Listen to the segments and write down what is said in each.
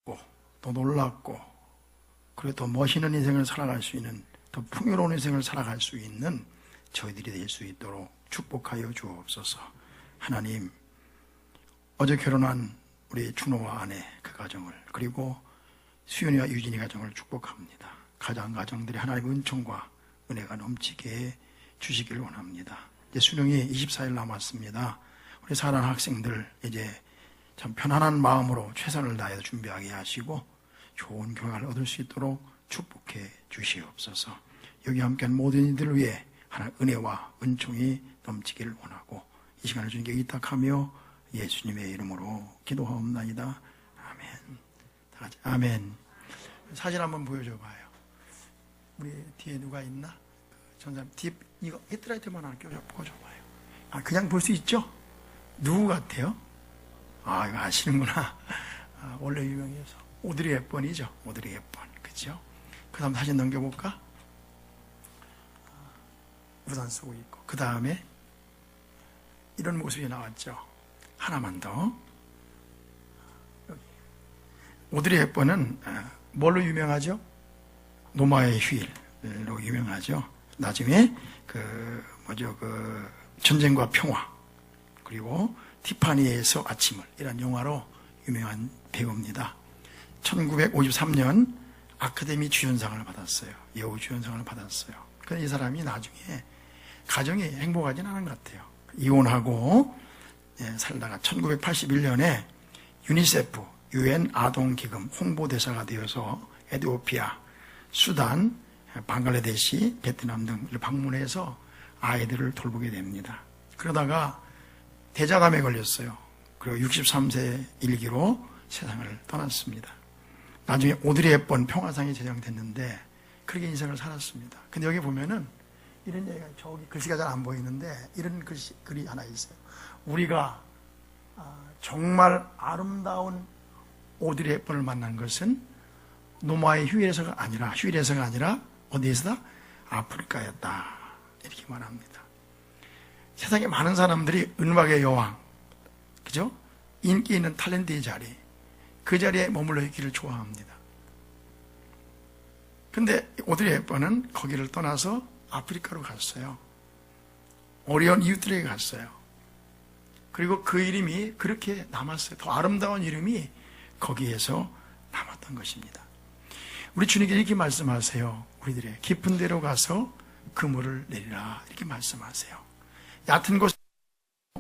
더 놀랍고 그리고 더 멋있는 인생을 살아갈 수 있는, 더 풍요로운 인생을 살아갈 수 있는 저희들이 될 수 있도록 축복하여 주옵소서. 하나님, 어제 결혼한 우리 준호와 아내 그 가정을, 그리고 수연이와 유진이 가정을 축복합니다. 가정들이 하나님의 은총과 은혜가 넘치게 주시기를 원합니다. 이제 수능이 24일 남았습니다. 우리 사랑하는 학생들 이제 참 편안한 마음으로 최선을 다해서 준비하게 하시고 좋은 결과를 얻을 수 있도록 축복해 주시옵소서. 여기 함께한 모든 이들을 위해 하나님 은혜와 은총이 넘치기를 원하고 이 시간을 주님께 의탁하며 예수님의 이름으로 기도하옵나이다. 아멘. 다 같이 아멘. 사진 한번 보여줘 봐요. 우리 뒤에 누가 있나? 전사님 뒤에 이거 헤드라이트만 하나 껴줘 봐요. 아, 그냥 볼 수 있죠? 누구 같아요? 아, 이거 아시는구나. 아, 원래 유명해서 오드리 헵번이죠. 오드리 헵번, 그죠? 그 다음 사진 넘겨볼까? 우산 쓰고 있고, 그 다음에 이런 모습이 나왔죠. 하나만 더. 여기. 오드리 헵번은 뭘로 유명하죠? 노마의 휴일로 유명하죠. 나중에 전쟁과 평화, 그리고 티파니에서 아침을, 이런 영화로 유명한 배우입니다. 1953년 아카데미 주연상을 받았어요. 여우 주연상을 받았어요. 그런데 이 사람이 나중에 가정이 행복하진 않은 것 같아요. 이혼하고 살다가 1981년에 유니세프 UN 아동기금 홍보대사가 되어서 에티오피아, 수단, 방글라데시, 베트남 등을 방문해서 아이들을 돌보게 됩니다. 그러다가 대장암에 걸렸어요. 그리고 63세 일기로 세상을 떠났습니다. 나중에 오드리 헵번 평화상이 제정됐는데 그렇게 인생을 살았습니다. 근데 여기 보면은 이런 얘기가, 저기 글씨가 잘 안 보이는데 이런 글이 하나 있어요. 우리가 정말 아름다운 오드리 헵번을 만난 것은 노마의 휴일에서가 아니라 어디에서다? 아프리카였다. 이렇게 말합니다. 세상에 많은 사람들이 음악의 여왕, 그죠? 인기 있는 탤런트의 자리, 그 자리에 머물러 있기를 좋아합니다. 근데 오드리 헵번은 거기를 떠나서 아프리카로 갔어요. 어려운 이웃들에게 갔어요. 그리고 그 이름이 그렇게 남았어요. 더 아름다운 이름이 거기에서 남았던 것입니다. 우리 주님께 이렇게 말씀하세요. 우리들의 깊은 데로 가서 그물을 내리라, 이렇게 말씀하세요. 얕은 곳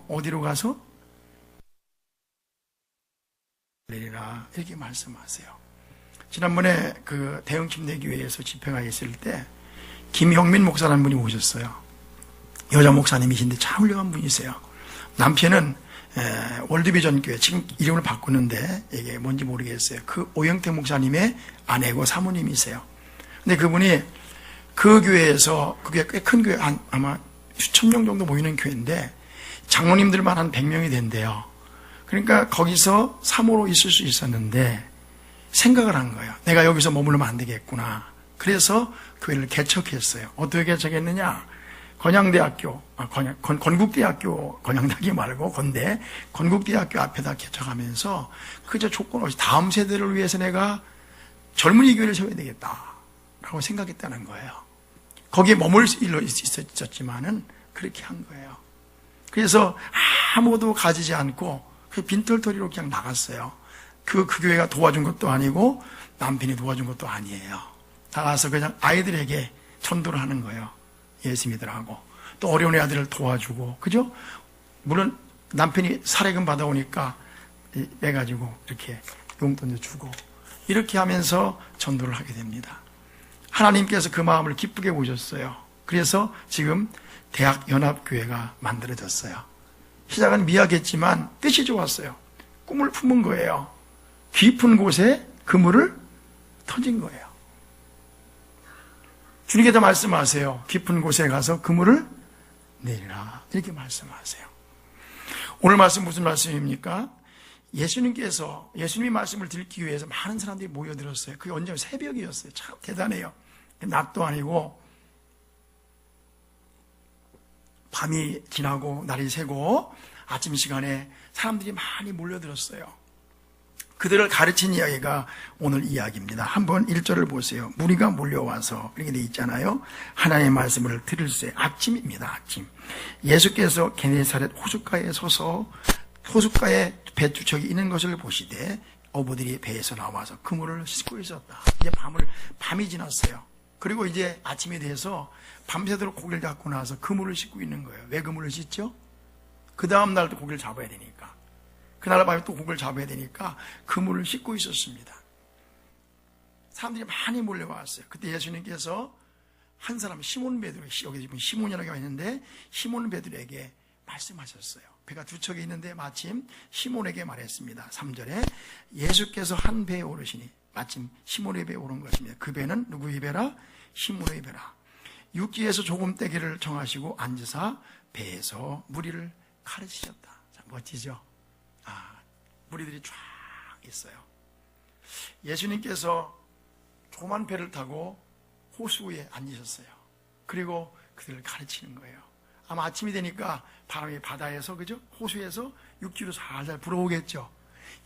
어디로 가서 내리라, 이렇게 말씀하세요. 지난번에 그 대흥침례교회에서 집회가 있을 때 김형민 목사라는 분이 오셨어요. 여자 목사님이신데 참 훌륭한 분이세요. 남편은 월드비전 교회, 지금 이름을 바꾸는데 이게 뭔지 모르겠어요. 그 오영태 목사님의 아내고 사모님이세요. 근데 그분이 그 교회에서, 그게 꽤 큰 교회, 아마 수천 명 정도 모이는 교회인데 장로님들만 한 100명이 된대요. 그러니까 거기서 사모로 있을 수 있었는데 생각을 한 거예요. 내가 여기서 머물면 안 되겠구나. 그래서 교회를 개척했어요. 어떻게 개척했느냐? 건양대학교, 건국대학교, 건양대학교 말고 건국대학교 앞에다 개척하면서 그저 조건 없이 다음 세대를 위해서 내가 젊은이 교회를 세워야 되겠다라고 생각했다는 거예요. 거기에 머물 일로 있었지만은 그렇게 한 거예요. 그래서 아무도 가지지 않고 그 빈털터리로 그냥 나갔어요. 그 교회가 도와준 것도 아니고 남편이 도와준 것도 아니에요. 나가서 그냥 아이들에게 전도를 하는 거예요. 예수 믿으라고. 또 어려운 아들을 도와주고, 그죠? 물론 남편이 사례금 받아오니까 빼가지고 이렇게 용돈도 주고, 이렇게 하면서 전도를 하게 됩니다. 하나님께서 그 마음을 기쁘게 보셨어요. 그래서 지금 대학연합교회가 만들어졌어요. 시작은 미약했지만 뜻이 좋았어요. 꿈을 품은 거예요. 깊은 곳에 그물을 터진 거예요. 주님께서 말씀하세요. 깊은 곳에 가서 그물을 내리라, 이렇게 말씀하세요. 오늘 말씀 무슨 말씀입니까? 예수님이 말씀을 듣기 위해서 많은 사람들이 모여들었어요. 그게 언제 새벽이었어요. 참 대단해요. 낮도 아니고 밤이 지나고 날이 새고 아침 시간에 사람들이 많이 몰려들었어요. 그들을 가르친 이야기가 오늘 이야기입니다. 한번 1절을 보세요. 무리가 몰려와서 이렇게 돼 있잖아요. 하나님의 말씀을 들을새 아침입니다. 아침. 예수께서 게네사렛 호숫가에 서서 호숫가에 배추척이 있는 것을 보시되 어부들이 배에서 나와서 그물을 씻고 있었다. 이제 밤이 지났어요. 그리고 이제 아침이 돼서 밤새도록 고기를 잡고 나서 그물을 씻고 있는 거예요. 왜 그물을 씻죠? 그 다음 날도 고기를 잡아야 되니까. 그날 밤에 또 고기를 잡아야 되니까 그물을 씻고 있었습니다. 사람들이 많이 몰려왔어요. 그때 예수님께서 한 사람 시몬 베드로, 여기 지금 시몬이라고 했는데 시몬 베드로에게 말씀하셨어요. 배가 두 척이 있는데 마침 시몬에게 말했습니다. 3절에 예수께서 한 배에 오르시니 마침 시몬의 배에 오른 것입니다. 그 배는 누구의 배라? 시몬의 배라. 육지에서 조금 떼기를 정하시고 앉으사 배에서 무리를 가르치셨다. 자, 멋지죠? 무리들이 쫙 있어요. 예수님께서 조그만 배를 타고 호수에 앉으셨어요. 그리고 그들을 가르치는 거예요. 아마 아침이 되니까 바람이 바다에서, 그죠? 호수에서 육지로 살살 불어오겠죠.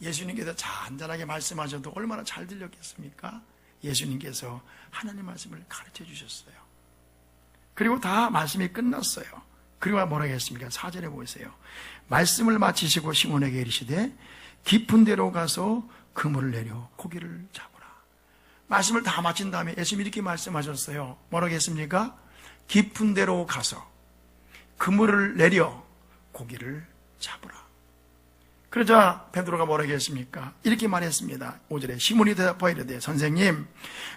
예수님께서 잔잔하게 말씀하셔도 얼마나 잘 들렸겠습니까? 예수님께서 하나님 말씀을 가르쳐 주셨어요. 그리고 다 말씀이 끝났어요. 그리고 뭐라고 했습니까? 4절에 보세요. 말씀을 마치시고 시몬에게 이르시되 깊은 데로 가서 그물을 내려 고기를 잡으라. 말씀을 다 마친 다음에 예수님이 이렇게 말씀하셨어요. 뭐라고 했습니까? 깊은 데로 가서 그물을 내려 고기를 잡으라. 그러자 베드로가 뭐라고 했습니까? 이렇게 말했습니다. 5절에 시몬이 대답하여 이르되 선생님,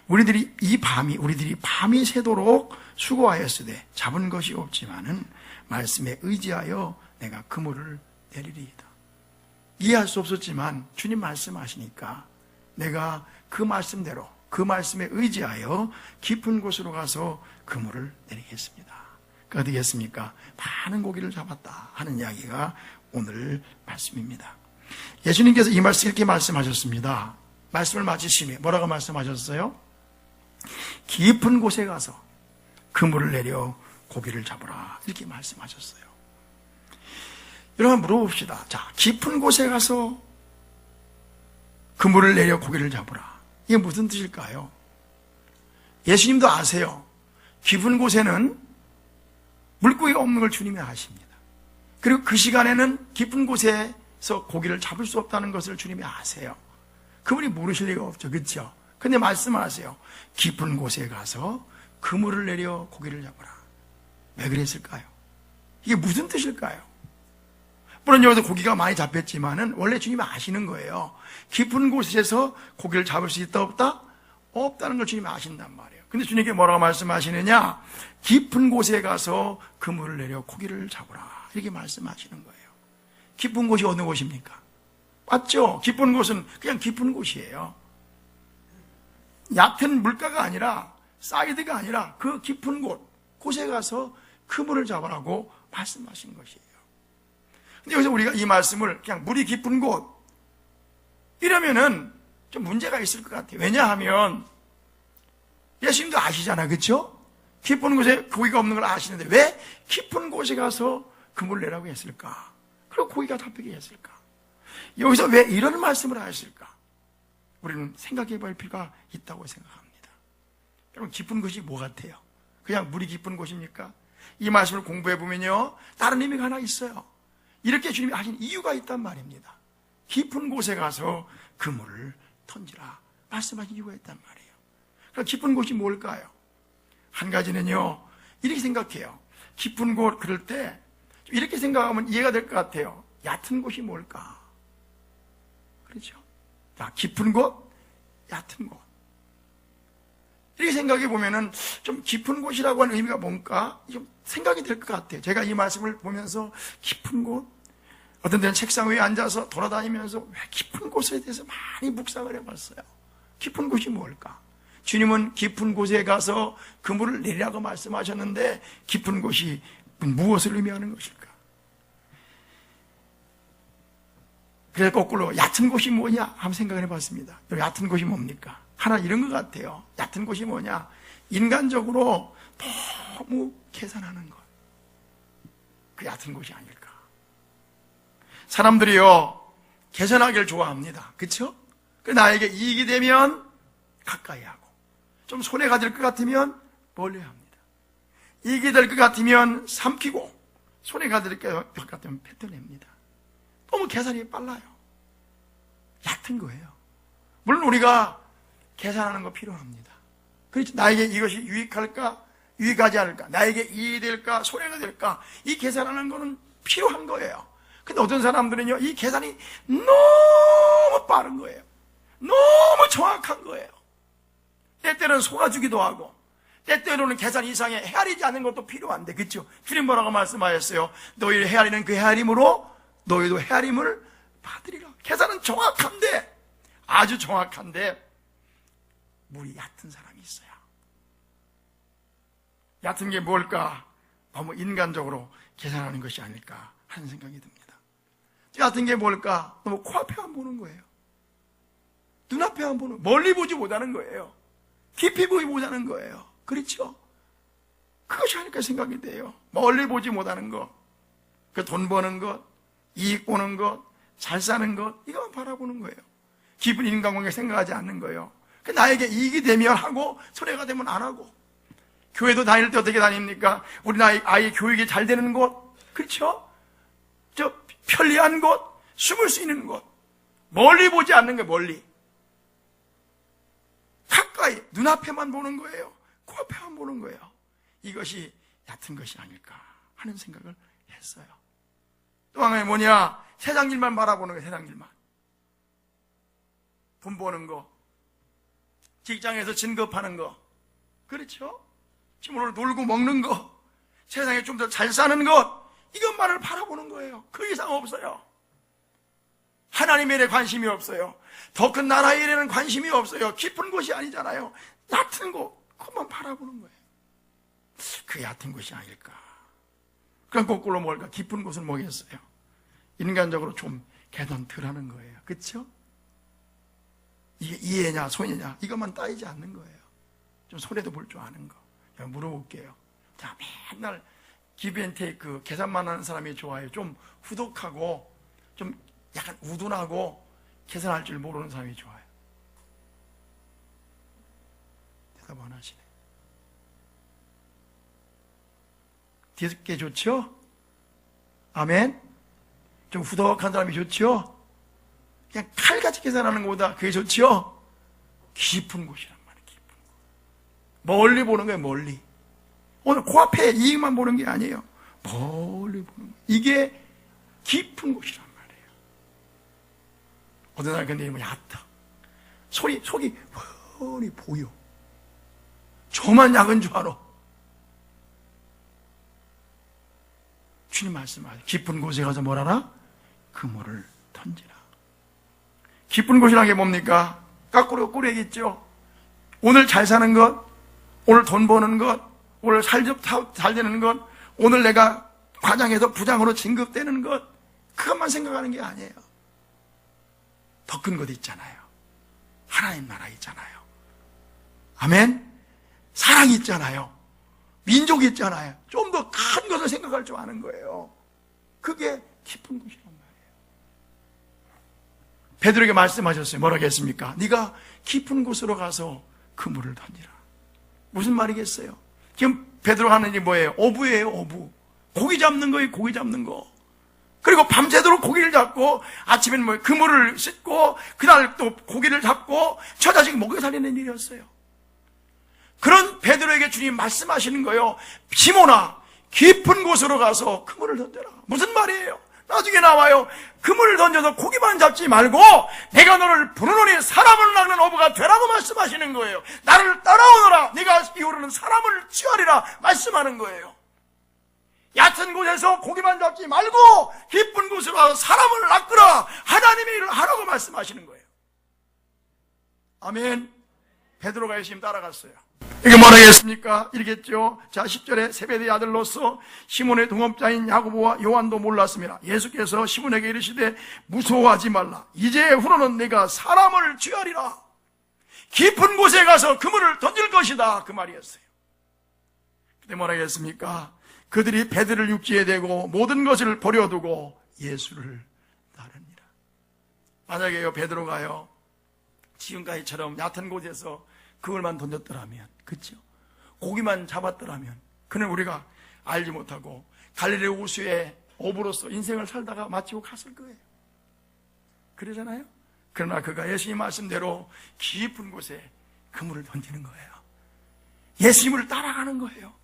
우리들이 밤이 새도록 수고하였으되 잡은 것이 없지만은 말씀에 의지하여 내가 그물을 내리리이다. 이해할 수 없었지만 주님 말씀하시니까 내가 그 말씀대로 그 말씀에 의지하여 깊은 곳으로 가서 그물을 내리겠습니다. 그 어떻게 했습니까? 많은 고기를 잡았다 하는 이야기가 오늘 말씀입니다. 예수님께서 이 말씀 이렇게 말씀하셨습니다. 말씀을 마치시며 뭐라고 말씀하셨어요? 깊은 곳에 가서 그물을 내려 고기를 잡으라 이렇게 말씀하셨어요. 여러분 물어봅시다. 자, 깊은 곳에 가서 그물을 내려 고기를 잡으라. 이게 무슨 뜻일까요? 예수님도 아세요. 깊은 곳에는 물고기가 없는 걸 주님이 아십니다. 그리고 그 시간에는 깊은 곳에서 고기를 잡을 수 없다는 것을 주님이 아세요. 그분이 모르실 리가 없죠. 그렇죠? 근데 말씀하세요. 깊은 곳에 가서 그물을 내려 고기를 잡으라. 왜 그랬을까요? 이게 무슨 뜻일까요? 물론 여기서 고기가 많이 잡혔지만은 원래 주님이 아시는 거예요. 깊은 곳에서 고기를 잡을 수 있다 없다? 없다는 걸 주님이 아신단 말이에요. 근데 주님께 뭐라고 말씀하시느냐? 깊은 곳에 가서 그물을 내려 고기를 잡으라 이렇게 말씀하시는 거예요. 깊은 곳이 어느 곳입니까? 맞죠? 깊은 곳은 그냥 깊은 곳이에요. 얕은 물가가 아니라 사이드가 아니라 그 깊은 곳에 가서 그물을 잡으라고 말씀하신 것이에요. 근데 여기서 우리가 이 말씀을 그냥 물이 깊은 곳 이러면은 좀 문제가 있을 것 같아요. 왜냐하면 예수님도 아시잖아, 그렇죠? 깊은 곳에 고기가 없는 걸 아시는데 왜 깊은 곳에 가서 그물을 내라고 했을까? 그리고 고기가 잡히게 했을까? 여기서 왜 이런 말씀을 하셨을까? 우리는 생각해 볼 필요가 있다고 생각합니다. 여러분 깊은 곳이 뭐 같아요? 그냥 물이 깊은 곳입니까? 이 말씀을 공부해 보면요 다른 의미가 하나 있어요. 이렇게 주님이 하신 이유가 있단 말입니다. 깊은 곳에 가서 그물을 던지라 말씀하신 이유가 있단 말이에요. 그럼 깊은 곳이 뭘까요? 한 가지는요 이렇게 생각해요. 깊은 곳 그럴 때 이렇게 생각하면 이해가 될 것 같아요. 얕은 곳이 뭘까? 그렇죠? 자, 깊은 곳, 얕은 곳. 이렇게 생각해 보면은 좀 깊은 곳이라고 하는 의미가 뭔가 좀 생각이 될 것 같아요. 제가 이 말씀을 보면서 깊은 곳, 어떤 때는 책상 위에 앉아서 돌아다니면서 왜 깊은 곳에 대해서 많이 묵상을 해봤어요. 깊은 곳이 뭘까? 주님은 깊은 곳에 가서 그물을 내리라고 말씀하셨는데 깊은 곳이 무엇을 의미하는 것일까? 그래서 거꾸로 얕은 곳이 뭐냐 한번 생각을 해봤습니다. 얕은 곳이 뭡니까? 하나 이런 것 같아요. 얕은 곳이 뭐냐? 인간적으로 너무 계산하는 것. 그 얕은 곳이 아닐까? 사람들이요 계산하기를 좋아합니다. 그렇죠? 나에게 이익이 되면 가까이 하고, 좀 손해가 될 것 같으면 멀리 합니다. 이익이 될 것 같으면 삼키고, 손해가 될 것 같으면 뱉어냅니다. 너무 계산이 빨라요. 얕은 거예요. 물론 우리가 계산하는 거 필요합니다. 그렇죠. 나에게 이것이 유익할까, 유익하지 않을까, 나에게 이익이 될까, 손해가 될까, 이 계산하는 거는 필요한 거예요. 근데 어떤 사람들은요, 이 계산이 너무 빠른 거예요. 너무 정확한 거예요. 때때로는 속아주기도 하고, 때때로는 계산 이상의 헤아리지 않는 것도 필요한데, 그렇죠? 주님 뭐라고 말씀하셨어요? 너희를 헤아리는 그 헤아림으로 너희도 헤아림을 받으리라. 계산은 정확한데, 아주 정확한데, 물이 얕은 사람이 있어요. 얕은 게 뭘까? 너무 인간적으로 계산하는 것이 아닐까 하는 생각이 듭니다. 얕은 게 뭘까? 너무 코앞에만 보는 거예요. 눈앞에만 보는, 멀리 보지 못하는 거예요. 깊이 보지 못하는 거예요. 그렇죠? 그것이 아닐까 생각이 돼요. 멀리 보지 못하는 것, 그 돈 버는 것, 이익 보는 것, 잘 사는 것, 이것만 바라보는 거예요. 깊은 인간관계 생각하지 않는 거예요. 나에게 이익이 되면 하고, 손해가 되면 안 하고. 교회도 다닐 때 어떻게 다닙니까? 우리 아이 교육이 잘 되는 곳, 그렇죠? 저 편리한 곳, 숨을 수 있는 곳, 멀리 보지 않는 거예요. 멀리, 가까이 눈앞에만 보는 거예요. 코앞에만 보는 거예요. 이것이 얕은 것이 아닐까 하는 생각을 했어요. 또 하나는 뭐냐? 세상 일만 바라보는 거예요. 세상 일만. 돈 버는 거, 직장에서 진급하는 거, 그렇죠? 지금 오늘 놀고 먹는 거, 세상에 좀 더 잘 사는 것, 이것만을 바라보는 거예요. 그 이상 없어요. 하나님의 일에 관심이 없어요. 더 큰 나라의 일에는 관심이 없어요. 깊은 곳이 아니잖아요. 얕은 곳, 그것만 바라보는 거예요. 그 얕은 곳이 아닐까. 그럼 거꾸로 뭘까? 깊은 곳은 뭐겠어요? 인간적으로 좀 계산 덜 하는 거예요. 그렇죠? 이게 이해냐 손해냐 이것만 따지지 않는 거예요. 좀 손해도 볼 줄 아는 거. 제가 물어볼게요. 자, 맨날 기브앤테이크 계산만 하는 사람이 좋아요. 좀 후덕하고 좀 약간 우둔하고 계산할 줄 모르는 사람이 좋아요. 대답 안 하시네. 뒤에 좋죠? 아멘? 좀 후덕한 사람이 좋죠? 그냥 칼같이 계산하는 것보다 그게 좋죠? 깊은 곳이란 말이에요. 깊은 곳. 멀리 보는 거예요. 멀리. 오늘 코앞에 이익만 보는 게 아니에요. 멀리 보는 거예요. 이게 깊은 곳이란 말이에요. 어느 날 근데 뭐 얕다. 속이 훤히 보여. 저만 약은 줄 알아. 주님 말씀하세요. 깊은 곳에 가서 뭘 하라? 그물을 던지라. 깊은 곳이라는 게 뭡니까? 거꾸로 꾸려야겠죠. 오늘 잘 사는 것, 오늘 돈 버는 것, 오늘 잘 되는 것, 오늘 내가 과장해서 부장으로 진급되는 것, 그것만 생각하는 게 아니에요. 더 큰 것 있잖아요. 하나님 나라 있잖아요. 아멘? 사랑이 있잖아요. 민족이 있잖아요. 좀 더 큰 것을 생각할 줄 아는 거예요. 그게 깊은 곳이란 말이에요. 베드로에게 말씀하셨어요. 뭐라고 했습니까? 네가 깊은 곳으로 가서 그물을 던지라. 무슨 말이겠어요? 지금 베드로가 하는 일이 뭐예요? 어부예요. 어부. 고기 잡는 거예요. 고기 잡는 거. 그리고 밤새도록 고기를 잡고 아침에는 뭐 그물을 씻고 그날 또 고기를 잡고 처자식 먹여 살리는 일이었어요. 그런 베드로에게 주님 말씀하시는 거예요. 시몬아, 깊은 곳으로 가서 그물을 던져라. 무슨 말이에요? 나중에 나와요. 그물을 던져서 고기만 잡지 말고 내가 너를 부르노니 사람을 낚는 어부가 되라고 말씀하시는 거예요. 나를 따라오너라. 네가 이후로는 사람을 취하리라 말씀하는 거예요. 얕은 곳에서 고기만 잡지 말고 깊은 곳으로 가서 사람을 낚으라. 하나님의 일을 하라고 말씀하시는 거예요. 아멘. 베드로가 열심히 따라갔어요. 이게 뭐라 했습니까? 이러겠죠. 자, 10절에 세베대의 아들로서 시몬의 동업자인 야고보와 요한도 몰랐습니다. 예수께서 시몬에게 이르시되 무서워하지 말라. 이제 후로는 내가 사람을 취하리라. 깊은 곳에 가서 그물을 던질 것이다. 그 말이었어요. 그때 뭐라 했습니까? 그들이 배들을 육지에 대고 모든 것을 버려두고 예수를 따릅니다. 만약에요, 베드로가요, 지금까지처럼 얕은 곳에서 그걸만 던졌더라면, 그렇죠? 고기만 잡았더라면 그는 우리가 알지 못하고 갈릴리 호수의 어부로서 인생을 살다가 마치고 갔을 거예요. 그러잖아요. 그러나 그가 예수님 말씀대로 깊은 곳에 그물을 던지는 거예요. 예수님을 따라가는 거예요.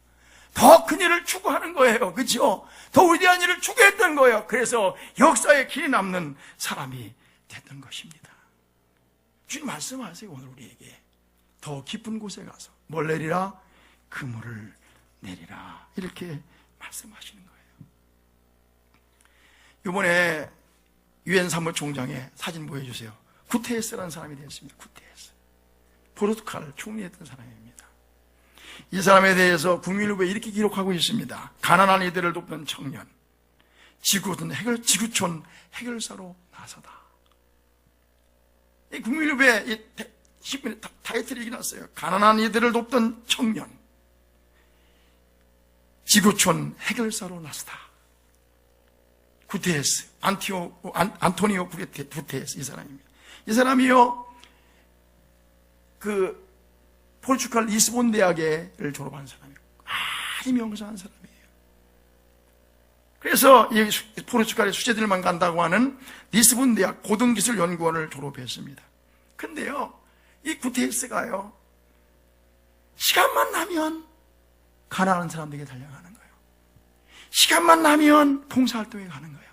더 큰 일을 추구하는 거예요. 그렇죠? 더 위대한 일을 추구했던 거예요. 그래서 역사에 길이 남는 사람이 됐던 것입니다. 주님 말씀하세요. 오늘 우리에게 더 깊은 곳에 가서 뭘 내리라? 그물을 내리라. 이렇게 말씀하시는 거예요. 이번에 유엔 사무총장의 사진 보여주세요. 구테레스라는 사람이 되었습니다. 구테레스. 포르투갈 총리했던 사람입니다. 이 사람에 대해서 국민일보에 이렇게 기록하고 있습니다. 가난한 이들을 돕는 청년, 지구촌 해결사로 나서다. 이 국민일보에 이 신문에 타이틀이 이렇게 났어요. 가난한 이들을 돕던 청년, 지구촌 해결사로 나서다. 구테레스, 안토니오 구테레스, 이 사람입니다. 이 사람이요, 포르투갈 리스본 대학을 졸업한 사람이에요. 아주 명성한 사람이에요. 그래서 이 포르투갈의 수재들만 간다고 하는 리스본 대학 고등기술연구원을 졸업했습니다. 근데요, 이 구테레스가요, 시간만 나면 가난한 사람들에게 달려가는 거예요. 시간만 나면 봉사활동에 가는 거예요.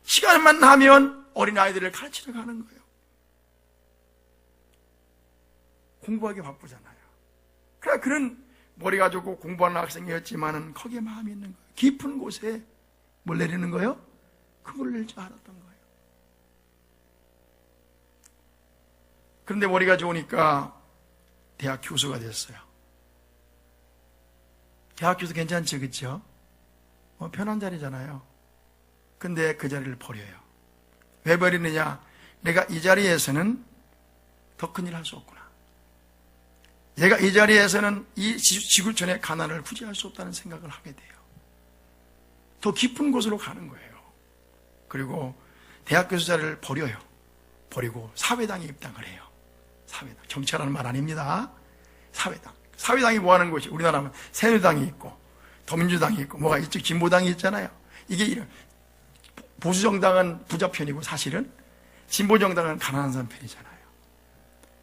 시간만 나면 어린아이들을 가르치러 가는 거예요. 공부하기 바쁘잖아요. 그러니까 그는 머리가 좋고 공부하는 학생이었지만은 거기에 마음이 있는 거예요. 깊은 곳에 뭘 내리는 거예요? 그물을 낼 줄 알았던 거예요. 그런데 머리가 좋으니까 대학 교수가 됐어요. 대학 교수 괜찮죠, 그렇죠? 편한 자리잖아요. 근데 그 자리를 버려요. 왜 버리느냐? 내가 이 자리에서는 더 큰 일 할 수 없구나. 내가 이 자리에서는 이 지구촌의 가난을 구제할 수 없다는 생각을 하게 돼요. 더 깊은 곳으로 가는 거예요. 그리고 대학 교수 자리를 버려요. 버리고 사회당에 입당을 해요. 사회당. 정치라는 말 아닙니다. 사회당. 사회당이 뭐 하는 곳이? 우리나라는 새누리당이 있고 더민주당이 있고 뭐가 이쪽 진보당이 있잖아요. 이게 이런 보수정당은 부자 편이고 사실은 진보정당은 가난한 사람 편이잖아요.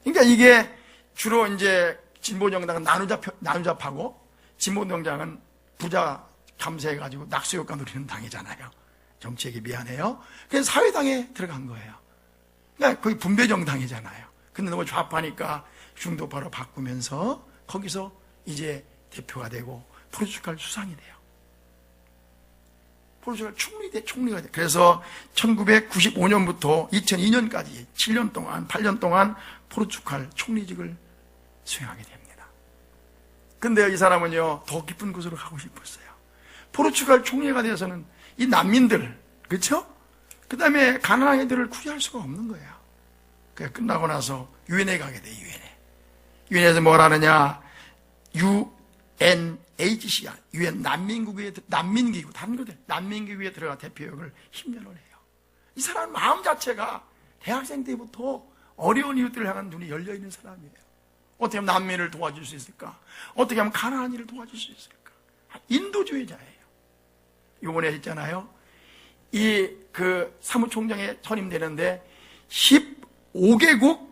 그러니까 이게 주로 이제 진보정당은 나누잡하고 진보정당은 부자 감세해가지고 낙수효과 누리는 당이잖아요. 정치에게 미안해요. 그래서 사회당에 들어간 거예요. 그러니까 거의 분배정당이잖아요. 근데 너무 좌파니까 중도파로 바꾸면서 거기서 이제 대표가 되고 포르투갈 수상이 돼요. 포르투갈 총리가 돼요. 그래서 1995년부터 2002년까지 7년 동안, 8년 동안 포르투갈 총리직을 수행하게 됩니다. 근데 이 사람은요, 더 깊은 곳으로 가고 싶었어요. 포르투갈 총리가 되어서는 이 난민들, 그렇죠? 그 다음에 가난한 애들을 구제할 수가 없는 거예요. 그래서 끝나고 나서 유엔에 가게 돼요. 유엔에서 뭘 하느냐? UNHCR, 유엔 난민기구, 다른 것들 난민기구에 들어가 대표역을 10년을 해요. 이 사람 마음 자체가 대학생 때부터 어려운 이웃들을 향한 눈이 열려 있는 사람이에요. 어떻게 하면 난민을 도와줄 수 있을까? 어떻게 하면 가난한 이를 도와줄 수 있을까? 인도주의자예요. 이번에 했잖아요. 사무총장에 선임되는데 15개국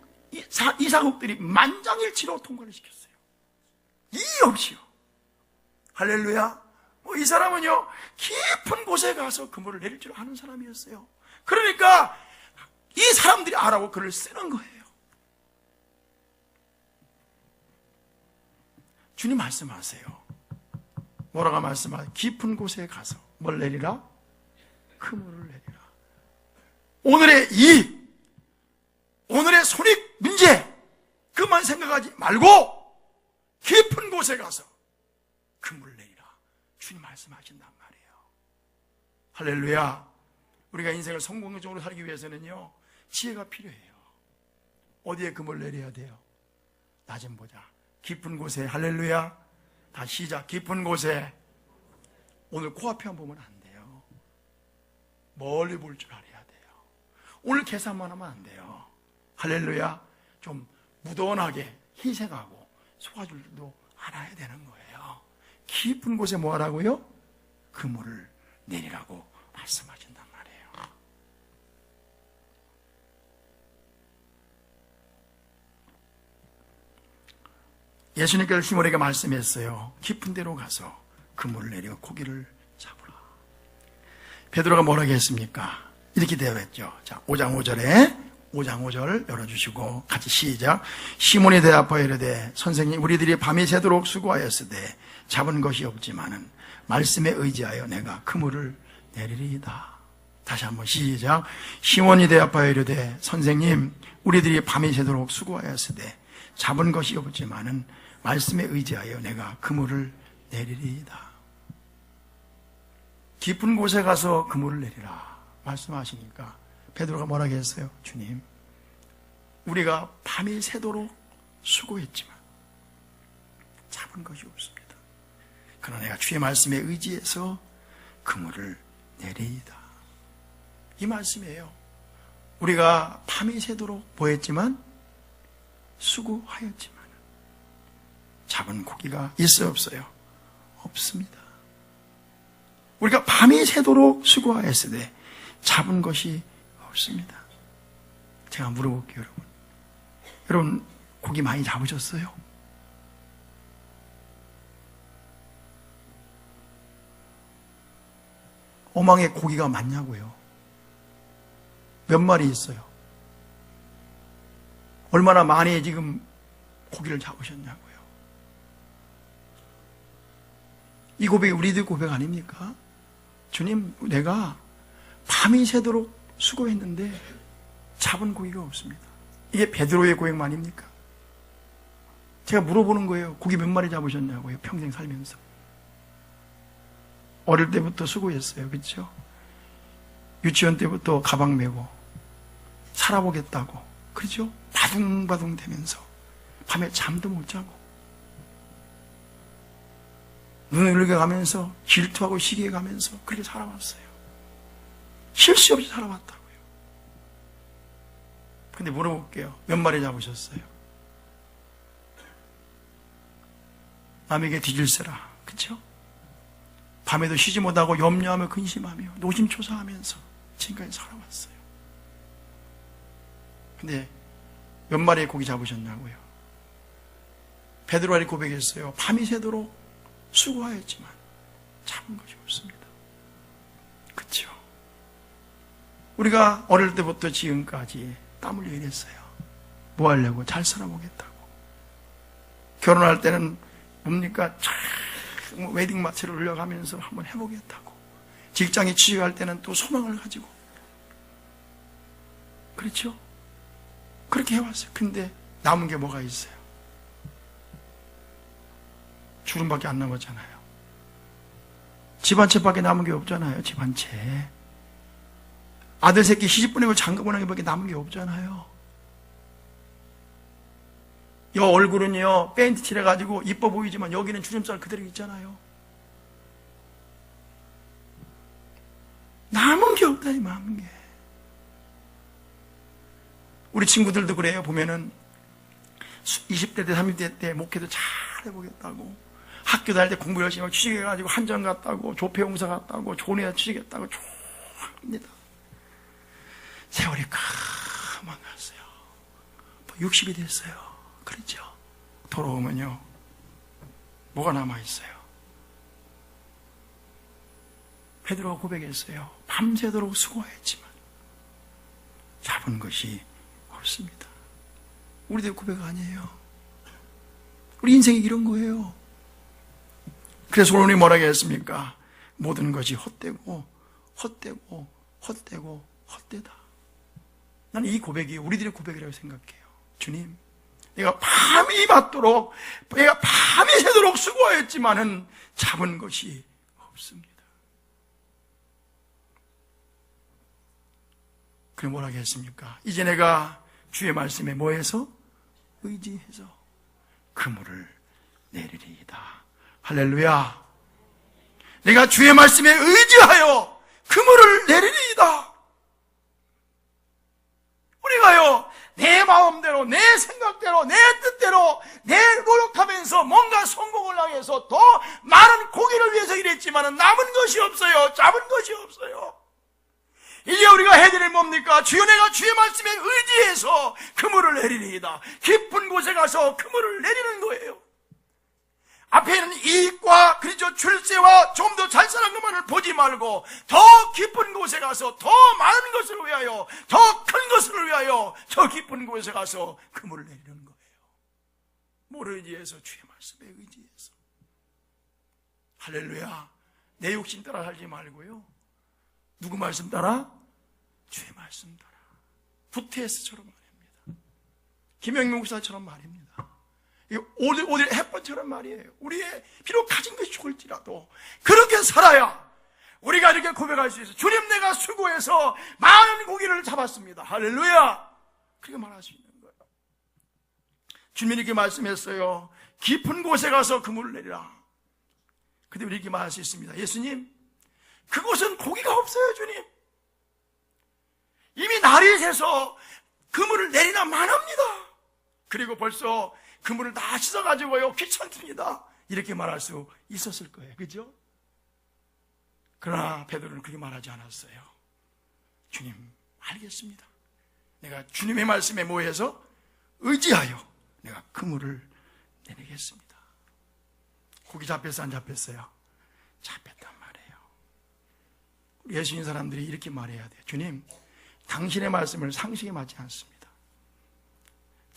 이사국들이 만장일치로 통과를 시켰어요. 이의 없이요. 할렐루야. 이 사람은요, 깊은 곳에 가서 그물을 내릴 줄 아는 사람이었어요. 그러니까 이 사람들이 알아고 그를 쓰는 거예요. 주님 말씀하세요. 뭐라고 말씀하세요? 깊은 곳에 가서 뭘 내리라? 그물을 내리라. 오늘의 손익 문제 그만 생각하지 말고 깊은 곳에 가서 그물을 내리라. 주님 말씀하신단 말이에요. 할렐루야. 우리가 인생을 성공적으로 살기 위해서는요, 지혜가 필요해요. 어디에 그물을 내려야 돼요? 나 좀 보자. 깊은 곳에. 할렐루야. 다 시작. 깊은 곳에. 오늘 코앞에만 보면 안 돼요. 멀리 볼 줄 알아야 돼요. 오늘 계산만 하면 안 돼요. 할렐루야. 좀 무던하게 희생하고 속아줄 줄도 알아야 되는 거예요. 깊은 곳에 뭐 하라고요? 그물을 내리라고 말씀하신단 말이에요. 예수님께서 시몬에게 말씀했어요. 깊은 데로 가서 그물을 내려 고기를 잡으라. 베드로가 뭐라고 했습니까? 이렇게 대답했죠. 자, 5장 5절 열어주시고 같이 시작. 시몬이 대답하여 이르되 선생님, 우리들이 밤이 새도록 수고하였으되 잡은 것이 없지만은 말씀에 의지하여 내가 그물을 내리리이다. 다시 한번 시작. 시몬이 대답하여 이르되 선생님, 우리들이 밤이 새도록 수고하였으되 잡은 것이 없지만은 말씀에 의지하여 내가 그물을 내리리이다. 깊은 곳에 가서 그물을 내리라 말씀하시니까 베드로가 뭐라고 했어요? 주님, 우리가 밤이 새도록 수고했지만 잡은 것이 없습니다. 그러나 내가 주의 말씀에 의지해서 그물을 내리이다. 이 말씀이에요. 우리가 밤이 새도록 보였지만 수고하였지만 잡은 고기가 있어요, 없어요? 없습니다. 우리가 밤이 새도록 수고하였으되 잡은 것이 없습니다. 제가 물어볼게요, 여러분. 여러분, 고기 많이 잡으셨어요? 어망에 고기가 많냐고요? 몇 마리 있어요? 얼마나 많이 지금 고기를 잡으셨냐고요? 이 고백이 우리들 고백 아닙니까? 주님, 내가 밤이 새도록 수고했는데 잡은 고기가 없습니다. 이게 베드로의 고백 아닙니까? 제가 물어보는 거예요. 고기 몇 마리 잡으셨냐고요? 평생 살면서. 어릴 때부터 수고했어요. 그렇죠? 유치원 때부터 가방 메고 살아보겠다고. 그렇죠? 바둥바둥 되면서 밤에 잠도 못 자고 눈을 흘겨가면서 질투하고 시기해가면서 그렇게 살아왔어요. 쉴 새 없이 살아왔다고요. 근데 물어볼게요. 몇 마리 잡으셨어요? 남에게 뒤질세라. 그쵸? 밤에도 쉬지 못하고 염려하며 근심하며 노심초사하면서 지금까지 살아왔어요. 근데 몇 마리의 고기 잡으셨냐고요? 베드로가 고백했어요. 밤이 새도록 수고하였지만 잡은 것이 없습니다. 그렇죠? 우리가 어릴 때부터 지금까지 땀 흘려 일했어요. 뭐 하려고? 잘 살아보겠다고. 결혼할 때는 뭡니까? 웨딩 마치를 올려가면서 한번 해보겠다고. 직장에 취직할 때는 또 소망을 가지고. 그렇죠? 그렇게 해왔어요. 근데 남은 게 뭐가 있어요? 주름밖에 안 남았잖아요. 집 한 채밖에 남은 게 없잖아요. 집 한 채. 아들 새끼 시집 보내고 장가 보내는 게밖에 남은 게 없잖아요. 이 얼굴은요 페인트 칠해가지고 이뻐 보이지만 여기는 주름살 그대로 있잖아요. 남은 게 없다 이 남은 게. 우리 친구들도 그래요. 보면은 20대 때 30대 때 목회도 잘 해보겠다고, 학교 다닐 때 공부 열심히 하고 취직해가지고 한전 갔다고, 조폐공사 갔다고, 좋은 회사 취직했다고 좋아합니다. 세월이 가만 갔어요. 60이 됐어요. 그렇죠? 돌아오면요 뭐가 남아있어요? 베드로가 고백했어요. 밤새도록 수고했지만 잡은 것이 없습니다. 우리들 고백 아니에요. 우리 인생이 이런 거예요. 그래서 솔로몬이 뭐라고 했습니까? 모든 것이 헛되고 헛되고 헛되고 헛되다. 나는 이 고백이 우리들의 고백이라고 생각해요. 주님, 내가 밤이 맞도록, 내가 밤이 새도록 수고하였지만은 잡은 것이 없습니다. 그럼 뭐라고 했습니까? 이제 내가 주의 말씀에 뭐해서? 의지해서 그물을 내리리이다. 할렐루야. 내가 주의 말씀에 의지하여 그물을 내리리이다. 우리가요 내 마음대로, 내 생각대로, 내 뜻대로, 내 노력하면서 뭔가 성공을 향해서 더 많은 고기를 위해서 일했지만 남은 것이 없어요. 잡은 것이 없어요. 이제 우리가 해야 될 뭡니까? 주여, 내가 주의 말씀에 의지해서 그물을 내리리이다. 깊은 곳에 가서 그물을 내리는 거예요. 앞에 있는 이익과 그렇죠, 출세와 좀 더 잘 사는 것만을 보지 말고 더 깊은 곳에 가서 더 많은 것을 위하여, 더 큰 것을 위하여 저 깊은 곳에 가서 그물을 내리는 거예요. 뭘 의지해서? 주의 말씀에 의지해서. 할렐루야. 내 욕심 따라 살지 말고요. 누구 말씀 따라? 주의 말씀 따라. 부테스처럼 말입니다. 김영민 목사처럼 말입니다. 오늘 햇번처럼 말이에요. 우리의 비록 가진 것이 죽을지라도 그렇게 살아야 우리가 이렇게 고백할 수 있어요. 주님, 내가 수고해서 많은 고기를 잡았습니다. 할렐루야. 그렇게 말할 수 있는 거예요. 주님이 이렇게 말씀했어요. 깊은 곳에 가서 그물을 내리라. 근데 우리 이렇게 말할 수 있습니다. 예수님, 그곳은 고기가 없어요. 주님, 이미 날이 새서 그물을 내리나 마납니다. 그리고 벌써 그물을 다 씻어가지고요, 귀찮습니다. 이렇게 말할 수 있었을 거예요. 그죠? 그러나 베드로는 그렇게 말하지 않았어요. 주님, 알겠습니다. 내가 주님의 말씀에 뭐해서 의지하여 내가 그물을 내리겠습니다. 고기 잡혔어, 안 잡혔어요? 잡혔단 말이에요. 우리 예수님 사람들이 이렇게 말해야 돼요. 주님, 당신의 말씀을 상식에 맞지 않습니다.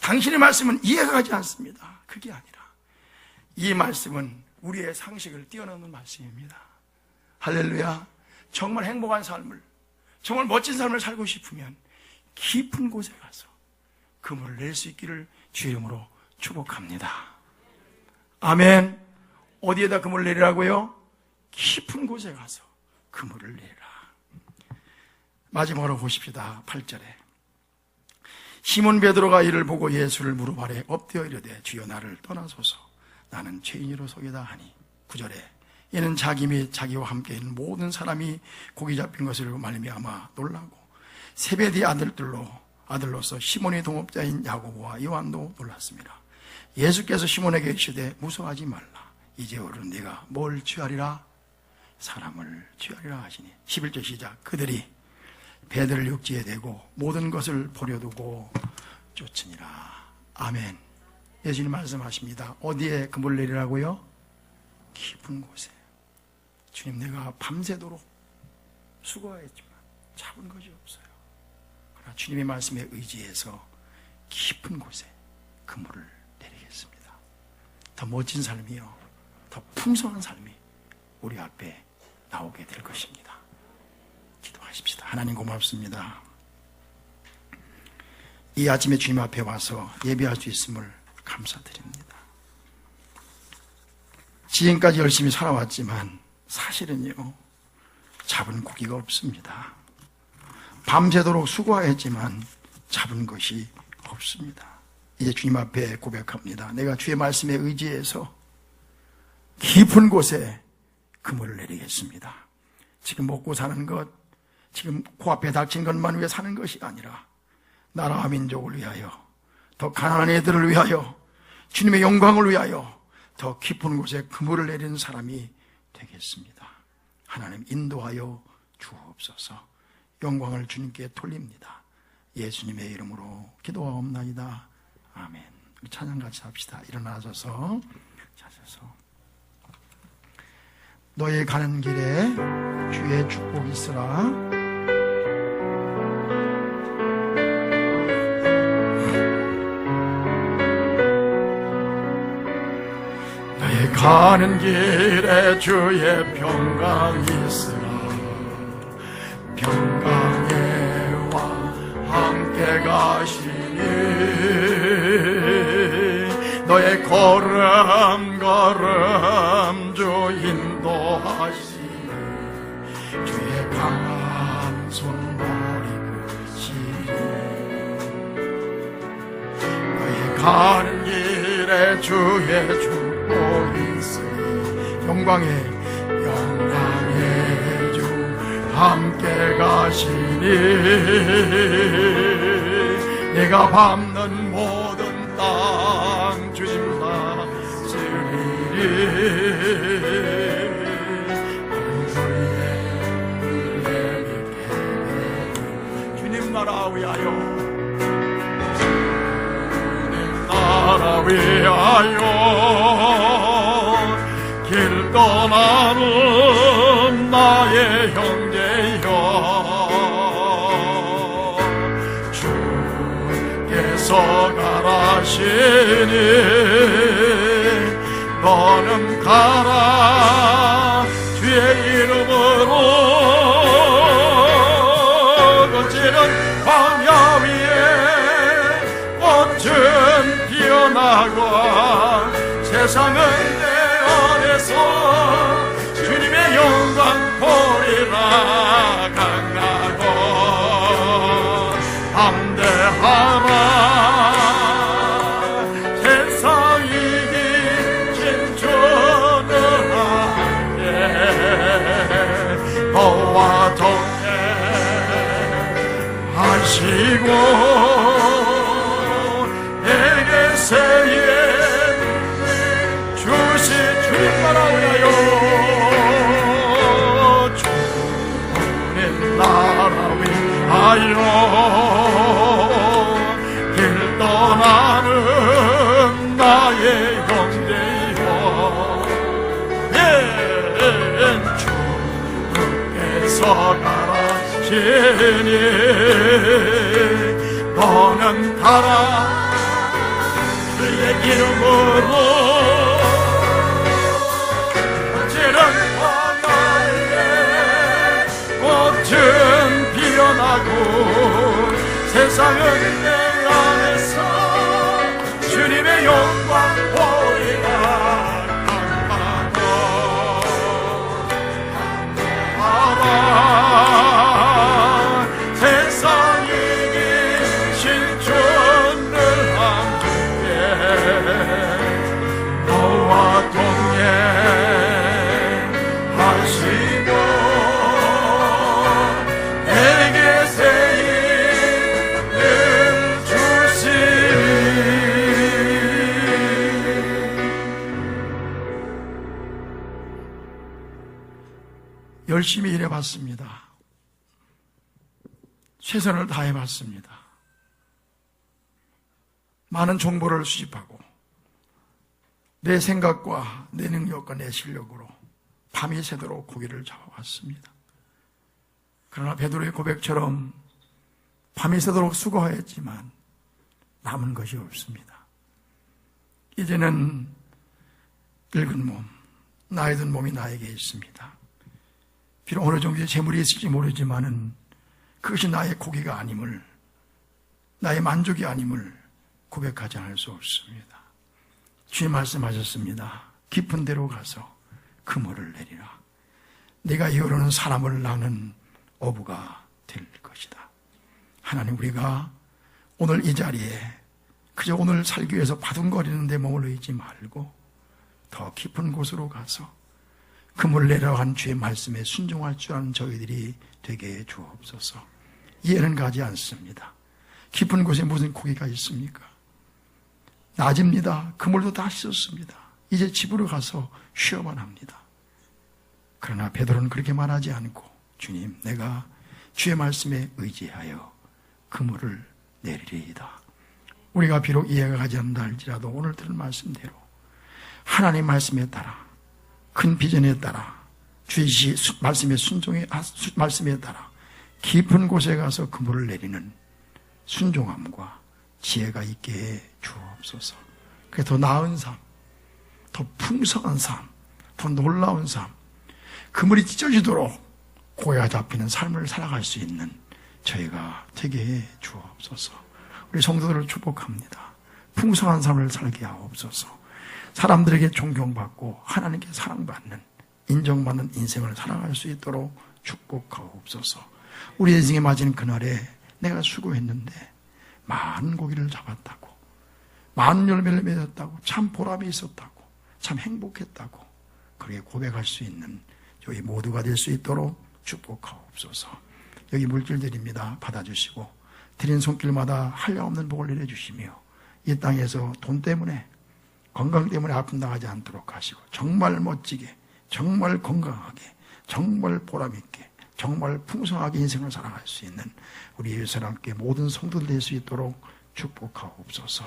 당신의 말씀은 이해가 가지 않습니다. 그게 아니라 이 말씀은 우리의 상식을 뛰어넘는 말씀입니다. 할렐루야. 정말 행복한 삶을, 정말 멋진 삶을 살고 싶으면 깊은 곳에 가서 그물을 낼 수 있기를 주의 이름으로 축복합니다. 아멘. 어디에다 그물을 내리라고요? 깊은 곳에 가서 그물을 내리라. 마지막으로 보십시다. 8절에 시몬 베드로가 이를 보고 예수를 무릎 아래 엎드려 이르되 주여, 나를 떠나소서, 나는 죄인으로 속이다 하니. 9절에 이는 자기 및 자기와 함께 있는 모든 사람이 고기 잡힌 것을 말미암아 놀라고 세베대 아들로서 시몬의 동업자인 야고보와 요한도 놀랐습니다. 예수께서 시몬에게 이르시되 무서워하지 말라. 이제부터는 네가 뭘 취하리라? 사람을 취하리라 하시니. 11절 시작. 그들이 베드로를 육지에 대고 모든 것을 버려두고 쫓으니라. 아멘. 예수님 말씀하십니다. 어디에 그물을 내리라고요? 깊은 곳에. 주님, 내가 밤새도록 수고하였지만 잡은 것이 없어요. 그러나 주님의 말씀에 의지해서 깊은 곳에 그물을 내리겠습니다. 더 멋진 삶이요, 더 풍성한 삶이 우리 앞에 나오게 될 것입니다. 기도하십시다. 하나님, 고맙습니다. 이 아침에 주님 앞에 와서 예배할 수 있음을 감사드립니다. 지금까지 열심히 살아왔지만 사실은요, 잡은 고기가 없습니다. 밤새도록 수고하였지만 잡은 것이 없습니다. 이제 주님 앞에 고백합니다. 내가 주의 말씀에 의지해서 깊은 곳에 그물을 내리겠습니다. 지금 먹고 사는 것, 지금 코앞에 닥친 것만 위해 사는 것이 아니라 나라와 민족을 위하여, 더 가난한 애들을 위하여, 주님의 영광을 위하여 더 깊은 곳에 그물을 내리는 사람이 되겠습니다. 하나님, 인도하여 주옵소서. 영광을 주님께 돌립니다. 예수님의 이름으로 기도하옵나이다. 아멘. 우리 찬양 같이 합시다. 일어나셔서 찾아서 너의 가는 길에 주의 축복이 있으라. 너의 가는 길에 주의 평강이 있으라. 평강에와 함께 가시니 너의 걸음 주 인도하시니 주의 강한 손발이 그시니 너의 가는 길에 주의 축복이 있으니 영광의 주 함께 가시니 내가 밟는 모든 땅 주님 다스리리. 주님 나라 위하여, 주님 나라 위하여 길 떠나는 나의 형제여, 주께서 가라시니 너는 가라. 주의 이름으로 거칠은 광야 위에 꽃은 피어나고 세상은 내 안에서 주님의 영광 보리라. 강하고 담대하라. 세상 이기신 주는 함께 너와 동행하시고 내게 세일 주신 주님 나라 위하여, 주님 나라 위하여 길 떠나는 나의 형제여, 주께서 가라시니 너는 가라. 주의 이름으로 거칠은 광야에 꽃은 피어나고 세상은 내 안에서 주님의 영광 보리라. 강하고 알아. 세상 이기신 주를 함께 너와 동행하시고 내게 세일을 주시리. 열심히 일해봤습니다. 최선을 다해봤습니다. 많은 정보를 수집하고 내 생각과 내 능력과 내 실력으로 밤이 새도록 고기를 잡아왔습니다. 그러나 베드로의 고백처럼 밤이 새도록 수고하였지만 남은 것이 없습니다. 이제는 늙은 몸, 나이 든 몸이 나에게 있습니다. 비록 어느 정도의 재물이 있을지 모르지만은 그것이 나의 고기가 아님을, 나의 만족이 아님을 고백하지 않을 수 없습니다. 주님 말씀하셨습니다. 깊은 데로 가서 그물을 내리라. 네가 이후로는 사람을 낳는 어부가 될 것이다. 하나님, 우리가 오늘 이 자리에 그저 오늘 살기 위해서 바둥거리는 데 머물러 있지 말고 더 깊은 곳으로 가서 그물 내려간 주의 말씀에 순종할 줄 아는 저희들이 되게 해 주옵소서. 이해는 가지 않습니다. 깊은 곳에 무슨 고기가 있습니까? 낮입니다. 그물도 다 씻었습니다. 이제 집으로 가서 쉬어만 합니다. 그러나 베드로는 그렇게 말하지 않고, 주님, 내가 주의 말씀에 의지하여 그물을 내리리이다. 우리가 비록 이해가 가지 않는다 할지라도 오늘 들은 말씀대로 하나님 말씀에 따라, 큰 비전에 따라, 주의 말씀에 말씀에 따라 깊은 곳에 가서 그물을 내리는 순종함과 지혜가 있게 해 주옵소서. 그게 더 나은 삶, 더 풍성한 삶, 더 놀라운 삶, 그물이 찢어지도록 고개가 잡히는 삶을 살아갈 수 있는 저희가 되게 해 주옵소서. 우리 성도들을 축복합니다. 풍성한 삶을 살게 하옵소서. 사람들에게 존경받고 하나님께 사랑받는, 인정받는 인생을 살아갈 수 있도록 축복하옵소서. 우리 인생에 맞은 그날에 내가 수고했는데 많은 고기를 잡았다고, 많은 열매를 맺었다고, 참 보람이 있었다고, 참 행복했다고 그렇게 고백할 수 있는 저희 모두가 될 수 있도록 축복하옵소서. 여기 물질들입니다. 받아주시고 드린 손길마다 한량없는 복을 내려주시며 이 땅에서 돈 때문에 건강 때문에 아픔 당하지 않도록 하시고 정말 멋지게 정말 건강하게 정말 보람있게 정말 풍성하게 인생을 살아갈 수 있는 우리 예수님께 모든 성도들 될 수 있도록 축복하옵소서.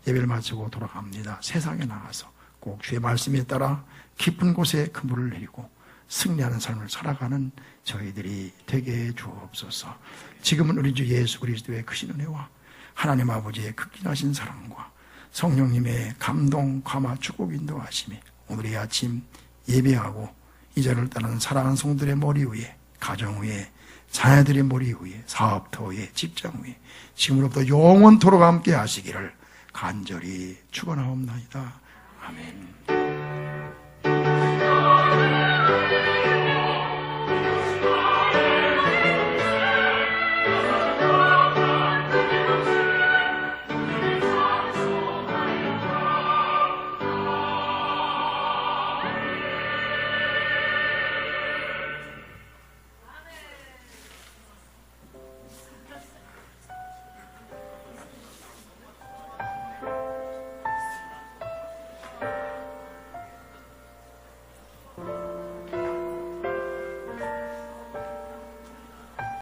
예배를 마치고 돌아갑니다. 세상에 나가서 꼭 주의 말씀에 따라 깊은 곳에 그물을 내리고 승리하는 삶을 살아가는 저희들이 되게 해 주옵소서. 지금은 우리 주 예수 그리스도의 크신 은혜와 하나님 아버지의 극진하신 사랑과 성령님의 감동, 감화, 축복 인도하심이 오늘 이 아침 예배하고 이 자리를 떠나는 사랑하는 성도들의 머리 위에, 가정 위에, 자녀들의 머리 위에, 사업터 위에, 직장 위에 지금으로부터 영원토록 함께 하시기를 간절히 축원하옵나이다. 아멘.